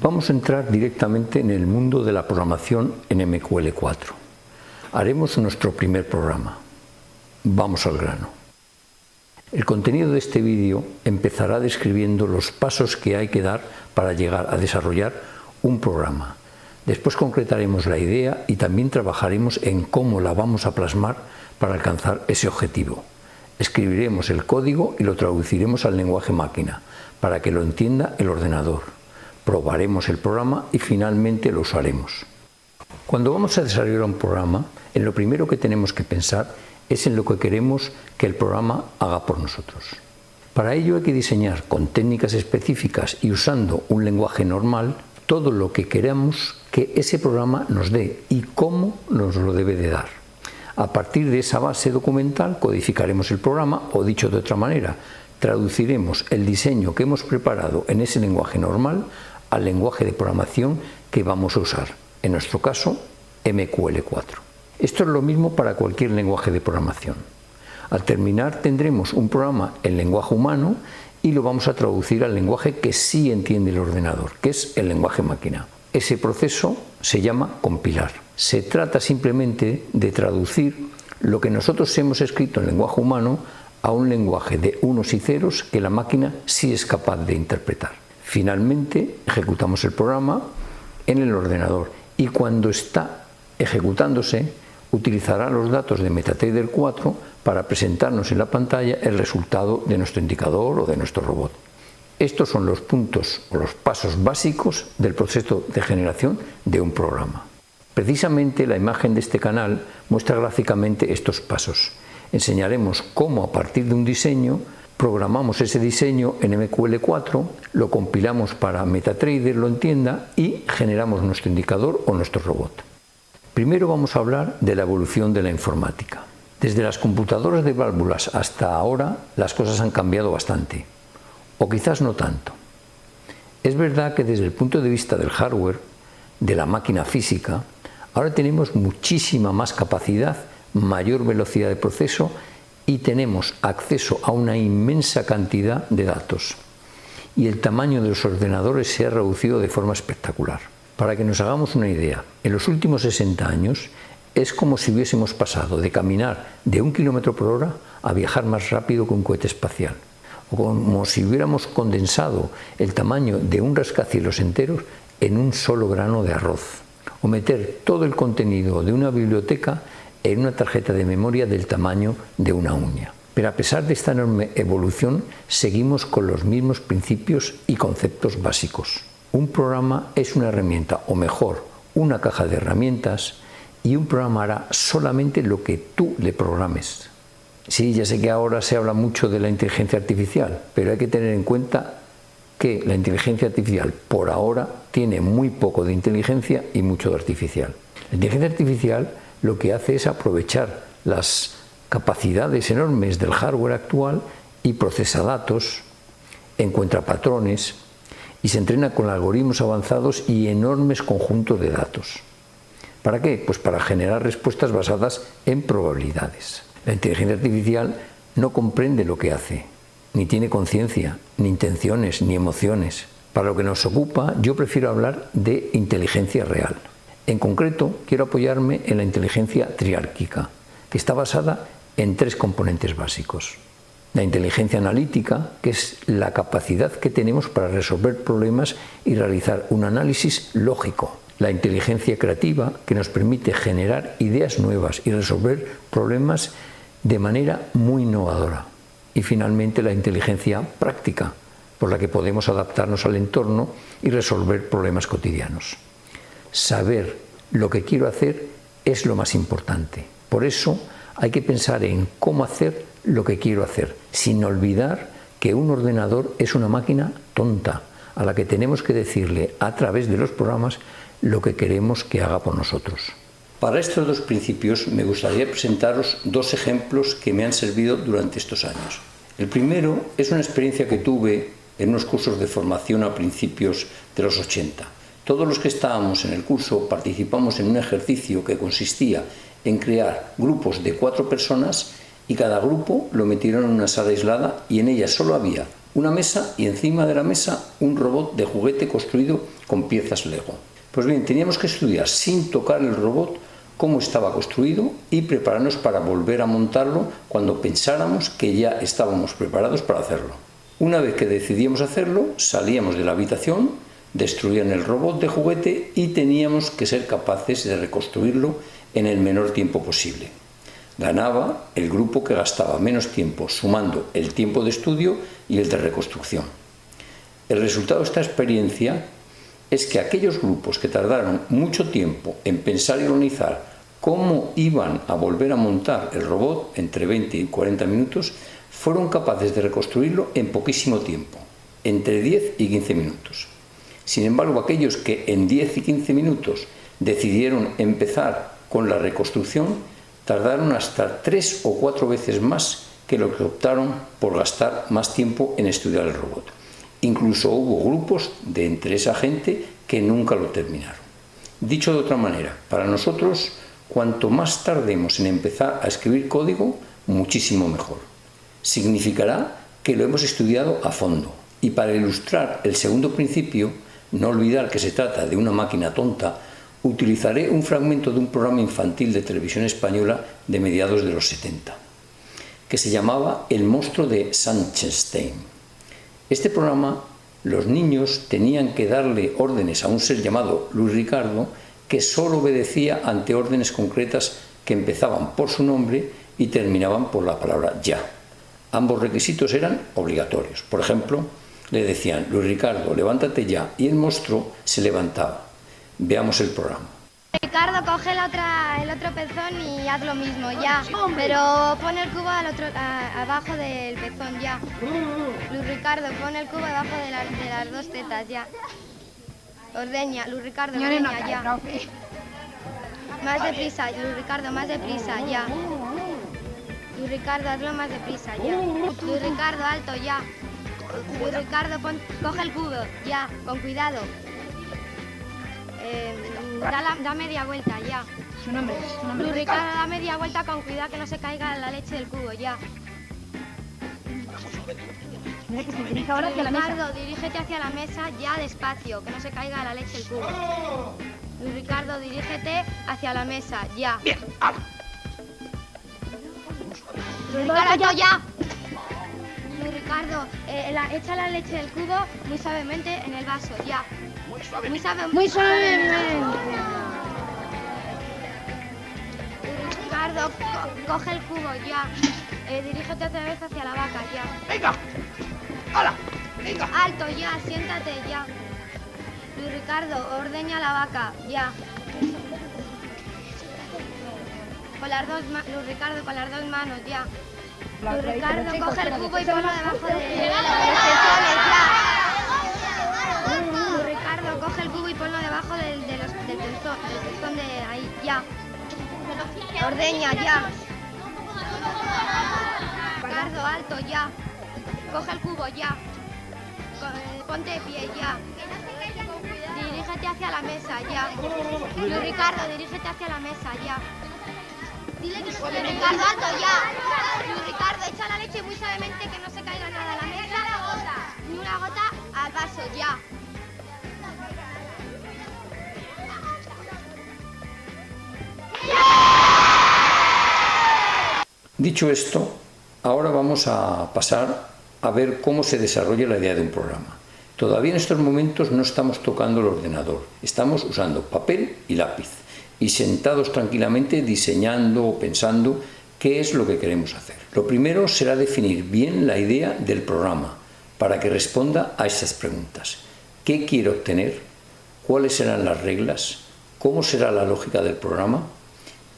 Vamos a entrar directamente en el mundo de la programación en MQL4. Haremos nuestro primer programa. Vamos al grano. El contenido de este vídeo empezará describiendo los pasos que hay que dar para llegar a desarrollar un programa. Después concretaremos la idea y también trabajaremos en cómo la vamos a plasmar para alcanzar ese objetivo. Escribiremos el código y lo traduciremos al lenguaje máquina para que lo entienda el ordenador. Probaremos el programa y finalmente lo usaremos. Cuando vamos a desarrollar un programa, en lo primero que tenemos que pensar es en lo que queremos que el programa haga por nosotros. Para ello hay que diseñar con técnicas específicas y usando un lenguaje normal todo lo que queramos que ese programa nos dé y cómo nos lo debe de dar. A partir de esa base documental codificaremos el programa o, dicho de otra manera, traduciremos el diseño que hemos preparado en ese lenguaje normal al lenguaje de programación que vamos a usar, en nuestro caso MQL4. Esto es lo mismo para cualquier lenguaje de programación. Al terminar tendremos un programa en lenguaje humano y lo vamos a traducir al lenguaje que sí entiende el ordenador, que es el lenguaje máquina. Ese proceso se llama compilar. Se trata simplemente de traducir lo que nosotros hemos escrito en lenguaje humano a un lenguaje de unos y ceros que la máquina sí es capaz de interpretar. Finalmente ejecutamos el programa en el ordenador y cuando está ejecutándose utilizará los datos de MetaTrader 4 para presentarnos en la pantalla el resultado de nuestro indicador o de nuestro robot. Estos son los puntos o los pasos básicos del proceso de generación de un programa. Precisamente la imagen de este canal muestra gráficamente estos pasos. Enseñaremos cómo a partir de un diseño programamos ese diseño en MQL4, lo compilamos para MetaTrader lo entienda y generamos nuestro indicador o nuestro robot. Primero vamos a hablar de la evolución de la informática. Desde las computadoras de válvulas hasta ahora las cosas han cambiado bastante, o quizás no tanto. Es verdad que desde el punto de vista del hardware, de la máquina física, ahora tenemos muchísima más capacidad, mayor velocidad de proceso y tenemos acceso a una inmensa cantidad de datos. Y el tamaño de los ordenadores se ha reducido de forma espectacular. Para que nos hagamos una idea, en los últimos 60 años es como si hubiésemos pasado de caminar de 1 km por hora a viajar más rápido que un cohete espacial. O como si hubiéramos condensado el tamaño de un rascacielos enteros en un solo grano de arroz. O meter todo el contenido de una biblioteca en una tarjeta de memoria del tamaño de una uña. Pero a pesar de esta enorme evolución, seguimos con los mismos principios y conceptos básicos. Un programa es una herramienta, o mejor, una caja de herramientas, y un programa hará solamente lo que tú le programes. Sí, ya sé que ahora se habla mucho de la inteligencia artificial, pero hay que tener en cuenta que la inteligencia artificial por ahora tiene muy poco de inteligencia y mucho de artificial. La inteligencia artificial lo que hace es aprovechar las capacidades enormes del hardware actual y procesa datos, encuentra patrones y se entrena con algoritmos avanzados y enormes conjuntos de datos. ¿Para qué? Pues para generar respuestas basadas en probabilidades. La inteligencia artificial no comprende lo que hace, ni tiene conciencia, ni intenciones, ni emociones. Para lo que nos ocupa, yo prefiero hablar de inteligencia real. En concreto, quiero apoyarme en la inteligencia triárquica, que está basada en 3 componentes básicos. La inteligencia analítica, que es la capacidad que tenemos para resolver problemas y realizar un análisis lógico. La inteligencia creativa, que nos permite generar ideas nuevas y resolver problemas de manera muy innovadora. Y finalmente la inteligencia práctica, por la que podemos adaptarnos al entorno y resolver problemas cotidianos. Saber lo que quiero hacer es lo más importante. Por eso hay que pensar en cómo hacer lo que quiero hacer, sin olvidar que un ordenador es una máquina tonta, a la que tenemos que decirle a través de los programas lo que queremos que haga por nosotros. Para estos 2 principios me gustaría presentaros 2 ejemplos que me han servido durante estos años. El primero es una experiencia que tuve en unos cursos de formación a principios de los 80. Todos los que estábamos en el curso participamos en un ejercicio que consistía en crear grupos de 4 personas y cada grupo lo metieron en una sala aislada y en ella solo había una mesa y encima de la mesa un robot de juguete construido con piezas Lego. Pues bien, teníamos que estudiar sin tocar el robot cómo estaba construido y prepararnos para volver a montarlo cuando pensáramos que ya estábamos preparados para hacerlo. Una vez que decidíamos hacerlo, salíamos de la habitación, destruían el robot de juguete y teníamos que ser capaces de reconstruirlo en el menor tiempo posible. Ganaba el grupo que gastaba menos tiempo sumando el tiempo de estudio y el de reconstrucción. El resultado de esta experiencia es que aquellos grupos que tardaron mucho tiempo en pensar y organizar cómo iban a volver a montar el robot entre 20 y 40 minutos, fueron capaces de reconstruirlo en poquísimo tiempo, entre 10 y 15 minutos. Sin embargo, aquellos que en 10 y 15 minutos decidieron empezar con la reconstrucción, tardaron hasta 3 o 4 veces más que lo que optaron por gastar más tiempo en estudiar el robot. Incluso hubo grupos de entre esa gente que nunca lo terminaron. Dicho de otra manera, para nosotros, cuanto más tardemos en empezar a escribir código, muchísimo mejor. Significará que lo hemos estudiado a fondo. Y para ilustrar el segundo principio, no olvidar que se trata de una máquina tonta, utilizaré un fragmento de un programa infantil de televisión española de mediados de los 70, que se llamaba El monstruo de Sanchestein. Este programa, los niños tenían que darle órdenes a un ser llamado Luis Ricardo, que solo obedecía ante órdenes concretas que empezaban por su nombre y terminaban por la palabra ya. Ambos requisitos eran obligatorios. Por ejemplo, le decían, Luis Ricardo, levántate ya, y el monstruo se levantaba. Veamos el programa. Ricardo, coge el otro pezón y haz lo mismo, ya. Pero pon el cubo abajo del pezón, ya. Luis Ricardo, pon el cubo abajo de las dos tetas, ya. Ordeña, Luis Ricardo, ordeña, ya. Más deprisa, Luis Ricardo, más deprisa, ya. Luis Ricardo, hazlo más deprisa, ya. Luis Ricardo, alto, ya. Luis Ricardo, coge el cubo, ya, con cuidado. Da media vuelta, ya. Su nombre. Luis Ricardo, da media vuelta con cuidado que no se caiga la leche del cubo, ya. Mira que se dirige ahora hacia la mesa. Ricardo, dirígete hacia la mesa ya despacio, que no se caiga la leche del cubo. Luis Ricardo, dirígete hacia la mesa, ya. Bien, Luis Ricardo, ya. Luis Ricardo, echa la leche del cubo muy suavemente en el vaso, ya. Muy suavemente. Ricardo, coge el cubo, ya. Dirígete otra vez hacia la vaca, ya. venga. ¡Hala! Venga. Alto, ya, siéntate, ya. Luis Ricardo, ordeña la vaca, ya. Luis Ricardo, con las dos manos, ya. Luis Ricardo, coge el cubo y ponlo debajo de los pezones, ya. Luis Ricardo, coge el cubo y ponlo debajo del pezón de ahí, ya. Ordeña, ya. Ricardo, alto, ya. Coge el cubo, ya. Ponte de pie, ya. Dirígete hacia la mesa, ya. Luis Ricardo, dirígete hacia la mesa, ya. Dile que Luis Ricardo, alto, ya. Luis Ricardo, echa la leche muy suavemente que no se caiga nada a la mesa. Ni una gota al vaso, ya. Dicho esto, ahora vamos a pasar a ver cómo se desarrolla la idea de un programa. Todavía en estos momentos no estamos tocando el ordenador, estamos usando papel y lápiz y sentados tranquilamente diseñando o pensando qué es lo que queremos hacer. Lo primero será definir bien la idea del programa para que responda a estas preguntas. ¿Qué quiero obtener? ¿Cuáles serán las reglas? ¿Cómo será la lógica del programa?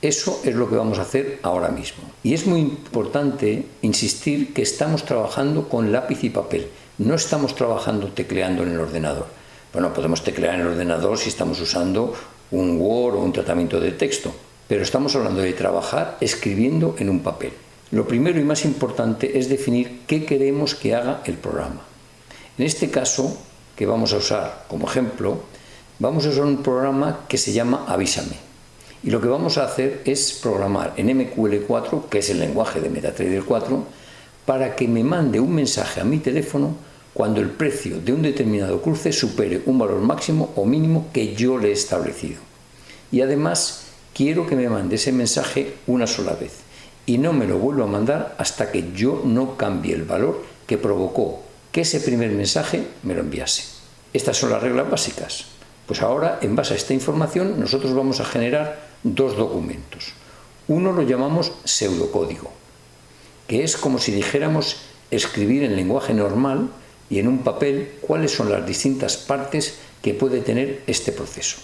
Eso es lo que vamos a hacer ahora mismo. Y es muy importante insistir que estamos trabajando con lápiz y papel. No estamos trabajando tecleando en el ordenador. Bueno, podemos teclear en el ordenador si estamos usando un Word o un tratamiento de texto, pero estamos hablando de trabajar escribiendo en un papel. Lo primero y más importante es definir qué queremos que haga el programa. En este caso, que vamos a usar como ejemplo, vamos a usar un programa que se llama Avísame. Y lo que vamos a hacer es programar en MQL4, que es el lenguaje de MetaTrader 4, para que me mande un mensaje a mi teléfono cuando el precio de un determinado cruce supere un valor máximo o mínimo que yo le he establecido. Y además quiero que me mande ese mensaje una sola vez y no me lo vuelva a mandar hasta que yo no cambie el valor que provocó que ese primer mensaje me lo enviase. Estas son las reglas básicas. Pues ahora, en base a esta información, nosotros vamos a generar dos documentos. Uno lo llamamos pseudocódigo, que es como si dijéramos escribir en lenguaje normal y en un papel cuáles son las distintas partes que puede tener este proceso.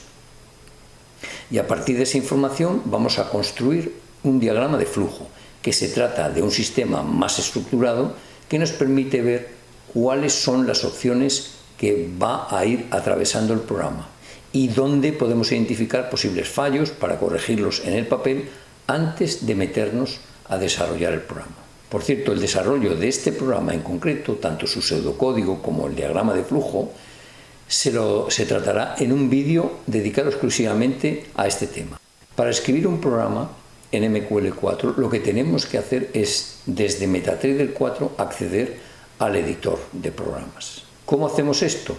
Y a partir de esa información vamos a construir un diagrama de flujo, que se trata de un sistema más estructurado que nos permite ver cuáles son las opciones que va a ir atravesando el programa y dónde podemos identificar posibles fallos para corregirlos en el papel antes de meternos a desarrollar el programa. Por cierto, el desarrollo de este programa en concreto, tanto su pseudocódigo como el diagrama de flujo, se tratará en un vídeo dedicado exclusivamente a este tema. Para escribir un programa en MQL4 lo que tenemos que hacer es desde MetaTrader 4 acceder al editor de programas. ¿Cómo hacemos esto?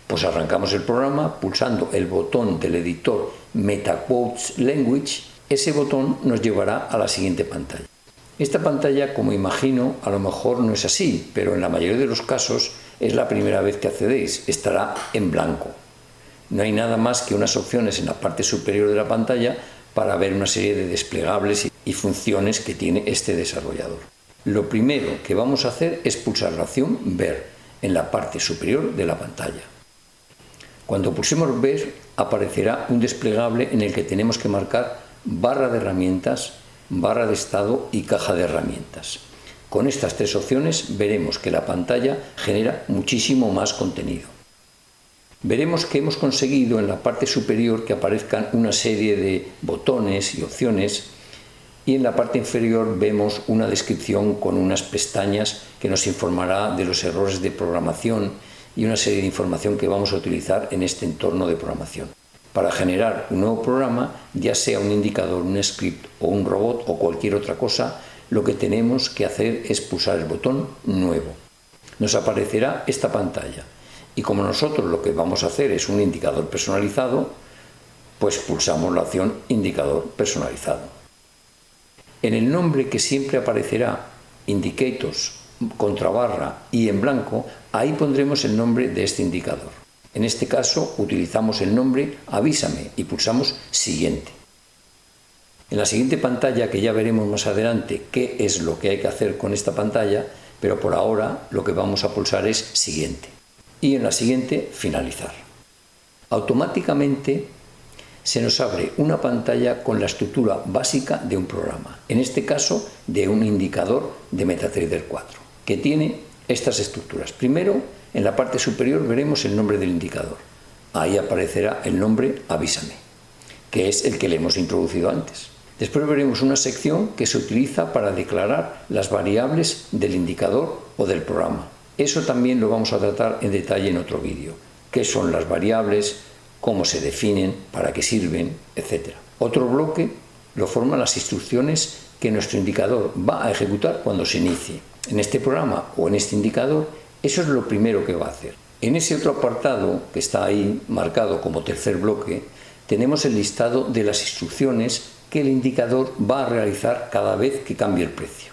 Pues arrancamos el programa pulsando el botón del editor MetaQuotes Language. Ese botón nos llevará a la siguiente pantalla. Esta pantalla, como imagino, a lo mejor no es así, pero en la mayoría de los casos es la primera vez que accedéis, estará en blanco. No hay nada más que unas opciones en la parte superior de la pantalla para ver una serie de desplegables y funciones que tiene este desarrollador. Lo primero que vamos a hacer es pulsar la opción Ver en la parte superior de la pantalla. Cuando pulsemos Ver, aparecerá un desplegable en el que tenemos que marcar barra de herramientas, barra de estado y caja de herramientas. Con estas tres opciones veremos que la pantalla genera muchísimo más contenido. Veremos que hemos conseguido en la parte superior que aparezcan una serie de botones y opciones y en la parte inferior vemos una descripción con unas pestañas que nos informará de los errores de programación y una serie de información que vamos a utilizar en este entorno de programación. Para generar un nuevo programa, ya sea un indicador, un script o un robot o cualquier otra cosa, lo que tenemos que hacer es pulsar el botón Nuevo. Nos aparecerá esta pantalla y como nosotros lo que vamos a hacer es un indicador personalizado, pues pulsamos la opción Indicador personalizado. En el nombre que siempre aparecerá Indicators, contrabarra y en blanco, ahí pondremos el nombre de este indicador. En este caso utilizamos el nombre Avísame y pulsamos Siguiente. En la siguiente pantalla, que ya veremos más adelante qué es lo que hay que hacer con esta pantalla, pero por ahora lo que vamos a pulsar es Siguiente. Y en la siguiente, Finalizar. Automáticamente se nos abre una pantalla con la estructura básica de un programa, en este caso de un indicador de MetaTrader 4, que tiene estas estructuras. Primero, en la parte superior veremos el nombre del indicador. Ahí aparecerá el nombre Avísame, que es el que le hemos introducido antes. Después veremos una sección que se utiliza para declarar las variables del indicador o del programa. Eso también lo vamos a tratar en detalle en otro vídeo. ¿Qué son las variables? ¿Cómo se definen? ¿Para qué sirven? Etcétera. Otro bloque lo forman las instrucciones que nuestro indicador va a ejecutar cuando se inicie. En este programa o en este indicador, eso es lo primero que va a hacer. En ese otro apartado, que está ahí marcado como tercer bloque, tenemos el listado de las instrucciones que el indicador va a realizar cada vez que cambie el precio.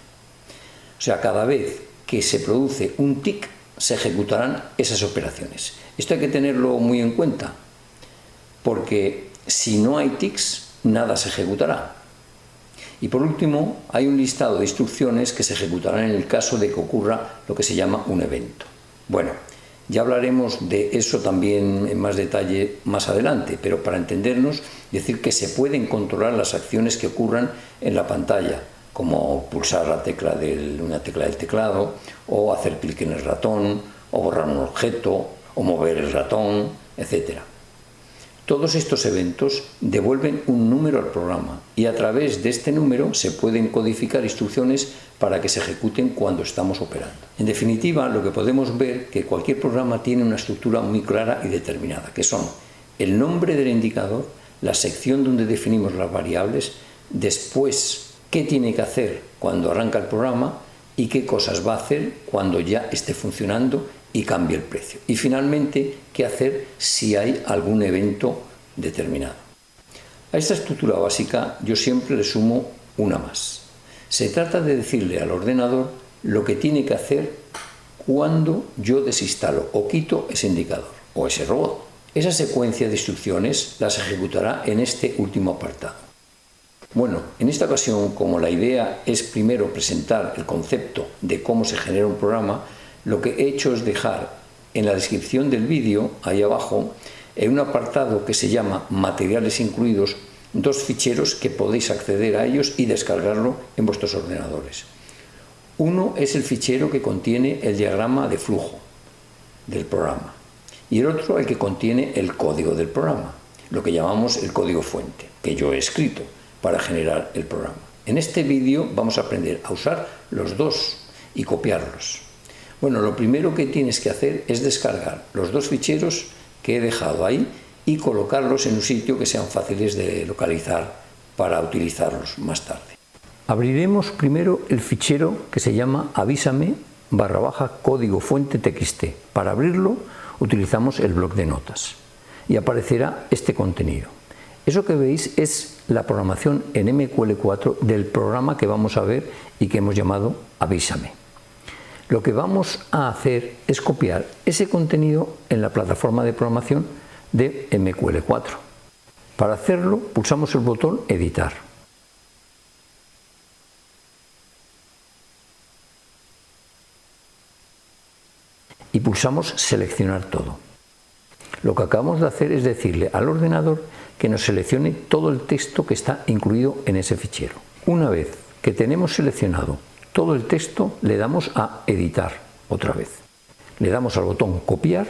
O sea, cada vez que se produce un tick, se ejecutarán esas operaciones. Esto hay que tenerlo muy en cuenta, porque si no hay ticks, nada se ejecutará. Y por último, hay un listado de instrucciones que se ejecutarán en el caso de que ocurra lo que se llama un evento. Bueno, ya hablaremos de eso también en más detalle más adelante, pero para entendernos, decir que se pueden controlar las acciones que ocurran en la pantalla, como pulsar una tecla del teclado, o hacer clic en el ratón, o borrar un objeto, o mover el ratón, etc. Todos estos eventos devuelven un número al programa y a través de este número se pueden codificar instrucciones para que se ejecuten cuando estamos operando. En definitiva, lo que podemos ver es que cualquier programa tiene una estructura muy clara y determinada, que son el nombre del indicador, la sección donde definimos las variables, después qué tiene que hacer cuando arranca el programa y qué cosas va a hacer cuando ya esté funcionando y cambie el precio. Y finalmente, qué hacer si hay algún evento determinado. A esta estructura básica yo siempre le sumo una más. Se trata de decirle al ordenador lo que tiene que hacer cuando yo desinstalo o quito ese indicador o ese robot. Esa secuencia de instrucciones las ejecutará en este último apartado. Bueno, en esta ocasión, como la idea es primero presentar el concepto de cómo se genera un programa, lo que he hecho es dejar en la descripción del vídeo, ahí abajo, en un apartado que se llama Materiales incluidos, dos ficheros que podéis acceder a ellos y descargarlo en vuestros ordenadores. Uno es el fichero que contiene el diagrama de flujo del programa y el otro el que contiene el código del programa, lo que llamamos el código fuente, que yo he escrito para generar el programa. En este vídeo vamos a aprender a usar los dos y copiarlos. Bueno, lo primero que tienes que hacer es descargar los dos ficheros que he dejado ahí y colocarlos en un sitio que sean fáciles de localizar para utilizarlos más tarde. Abriremos primero el fichero que se llama avísame/código fuente txt. Para abrirlo utilizamos el bloc de notas y aparecerá este contenido. Eso que veis es la programación en MQL4 del programa que vamos a ver y que hemos llamado Avísame. Lo que vamos a hacer es copiar ese contenido en la plataforma de programación de MQL4. Para hacerlo pulsamos el botón Editar. Y pulsamos Seleccionar todo. Lo que acabamos de hacer es decirle al ordenador que nos seleccione todo el texto que está incluido en ese fichero. Una vez que tenemos seleccionado todo el texto, le damos a Editar otra vez. Le damos al botón Copiar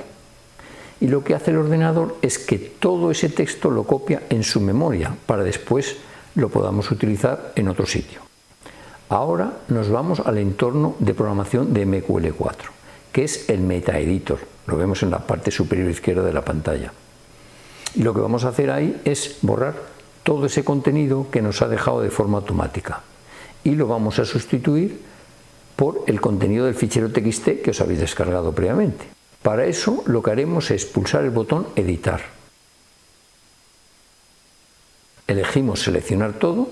y lo que hace el ordenador es que todo ese texto lo copia en su memoria para después lo podamos utilizar en otro sitio. Ahora nos vamos al entorno de programación de MQL4, que es el MetaEditor. Lo vemos en la parte superior izquierda de la pantalla. Y lo que vamos a hacer ahí es borrar todo ese contenido que nos ha dejado de forma automática. Y lo vamos a sustituir por el contenido del fichero txt que os habéis descargado previamente. Para eso lo que haremos es pulsar el botón Editar. Elegimos Seleccionar todo.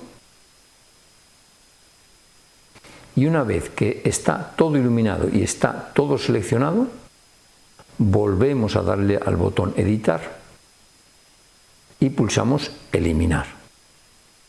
Y una vez que está todo iluminado y está todo seleccionado, volvemos a darle al botón Editar y pulsamos Eliminar.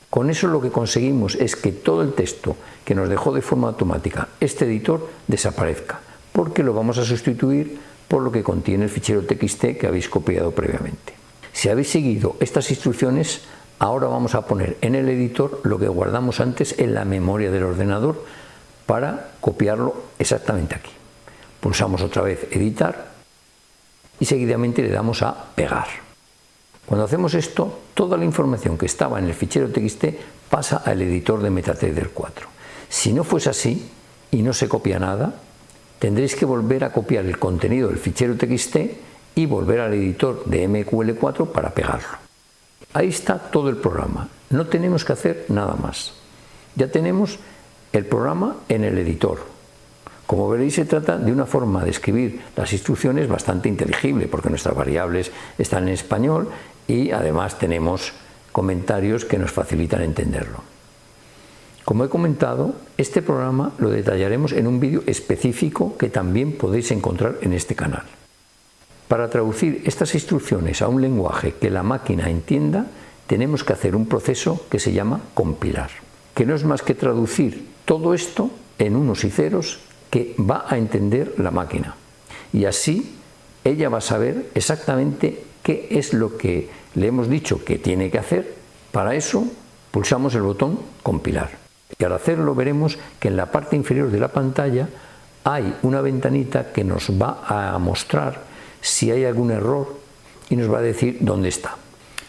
Con eso lo que conseguimos es que todo el texto que nos dejó de forma automática este editor desaparezca, porque lo vamos a sustituir por lo que contiene el fichero txt que habéis copiado previamente. Si habéis seguido estas instrucciones, ahora vamos a poner en el editor lo que guardamos antes en la memoria del ordenador para copiarlo exactamente aquí. Pulsamos otra vez Editar y seguidamente le damos a Pegar. Cuando hacemos esto, toda la información que estaba en el fichero txt pasa al editor de MetaTrader 4. Si no fuese así y no se copia nada, tendréis que volver a copiar el contenido del fichero txt y volver al editor de MQL4 para pegarlo. Ahí está todo el programa. No tenemos que hacer nada más. Ya tenemos el programa en el editor. Como veréis, se trata de una forma de escribir las instrucciones bastante inteligible, porque nuestras variables están en español y además tenemos comentarios que nos facilitan entenderlo. Como he comentado, este programa lo detallaremos en un vídeo específico que también podéis encontrar en este canal. Para traducir estas instrucciones a un lenguaje que la máquina entienda, tenemos que hacer un proceso que se llama compilar, que no es más que traducir todo esto en unos y ceros que va a entender la máquina. Y así ella va a saber exactamente qué es lo que le hemos dicho que tiene que hacer. Para eso pulsamos el botón Compilar. Y al hacerlo veremos que en la parte inferior de la pantalla hay una ventanita que nos va a mostrar si hay algún error y nos va a decir dónde está.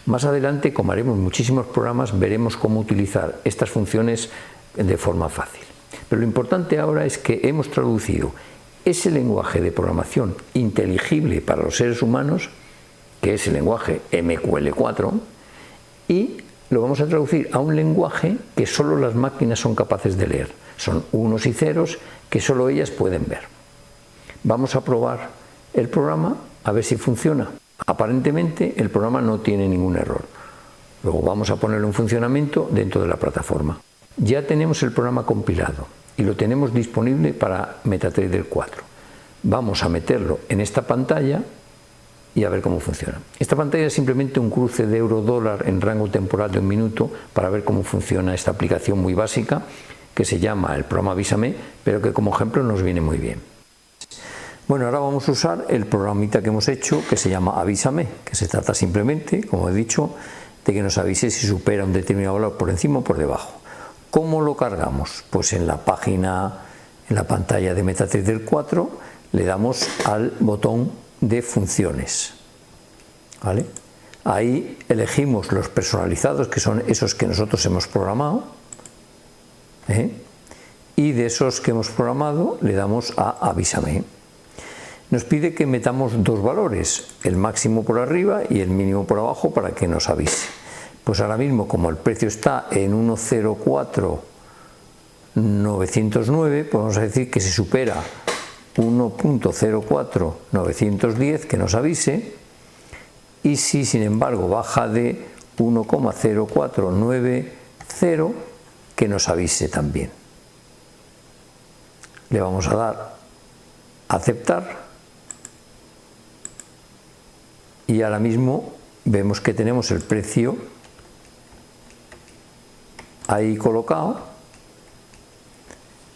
Más adelante, como haremos muchísimos programas, veremos cómo utilizar estas funciones de forma fácil. Pero lo importante ahora es que hemos traducido ese lenguaje de programación inteligible para los seres humanos, que es el lenguaje MQL4, y lo vamos a traducir a un lenguaje que solo las máquinas son capaces de leer. Son unos y ceros que solo ellas pueden ver. Vamos a probar el programa a ver si funciona. Aparentemente el programa no tiene ningún error. Luego vamos a ponerlo en funcionamiento dentro de la plataforma. Ya tenemos el programa compilado y lo tenemos disponible para MetaTrader 4. Vamos a meterlo en esta pantalla y a ver cómo funciona. Esta pantalla es simplemente un cruce de euro-dólar en rango temporal de 1 minuto para ver cómo funciona esta aplicación muy básica que se llama el programa Avísame, pero que como ejemplo nos viene muy bien. Bueno, ahora vamos a usar el programita que hemos hecho que se llama Avísame, que se trata simplemente, como he dicho, de que nos avise si supera un determinado valor por encima o por debajo. ¿Cómo lo cargamos? Pues en la página, en la pantalla de MetaTrader 4, le damos al botón de funciones, ¿vale? Ahí elegimos los personalizados, que son esos que nosotros hemos programado, y de esos que hemos programado le damos a Avísame. Nos pide que metamos dos valores, el máximo por arriba y el mínimo por abajo, para que nos avise. Pues ahora mismo, como el precio está en 1.04.909, podemos decir que si supera 1.04.910 que nos avise, y si sin embargo baja de 1.0490 que nos avise también. Le vamos a dar a aceptar y ahora mismo vemos que tenemos el precio ahí colocado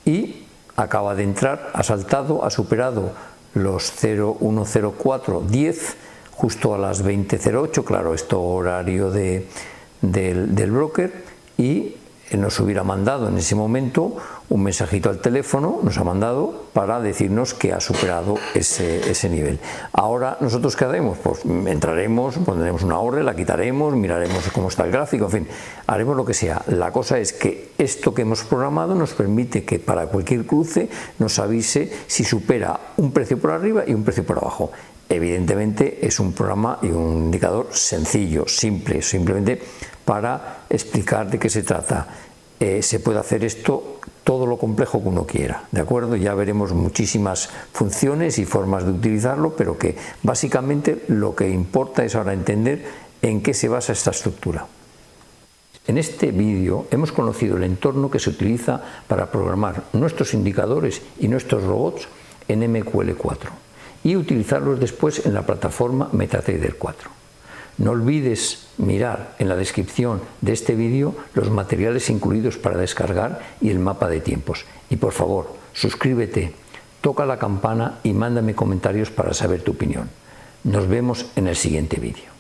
y acaba de entrar, ha saltado, ha superado los 0.10410 justo a las 20:08, claro, esto horario del broker, y nos hubiera mandado en ese momento un mensajito al teléfono, nos ha mandado para decirnos que ha superado ese nivel. Ahora, ¿nosotros qué haremos? Pues entraremos, pondremos una orden, la quitaremos, miraremos cómo está el gráfico, en fin, haremos lo que sea. La cosa es que esto que hemos programado nos permite que para cualquier cruce nos avise si supera un precio por arriba y un precio por abajo. Evidentemente es un programa y un indicador sencillo, simple, simplemente para explicar de qué se trata. Se puede hacer esto todo lo complejo que uno quiera, ¿de acuerdo? Ya veremos muchísimas funciones y formas de utilizarlo, pero que básicamente lo que importa es ahora entender en qué se basa esta estructura. En este vídeo hemos conocido el entorno que se utiliza para programar nuestros indicadores y nuestros robots en MQL4 y utilizarlos después en la plataforma MetaTrader 4. No olvides mirar en la descripción de este vídeo los materiales incluidos para descargar y el mapa de tiempos. Y por favor, suscríbete, toca la campana y mándame comentarios para saber tu opinión. Nos vemos en el siguiente vídeo.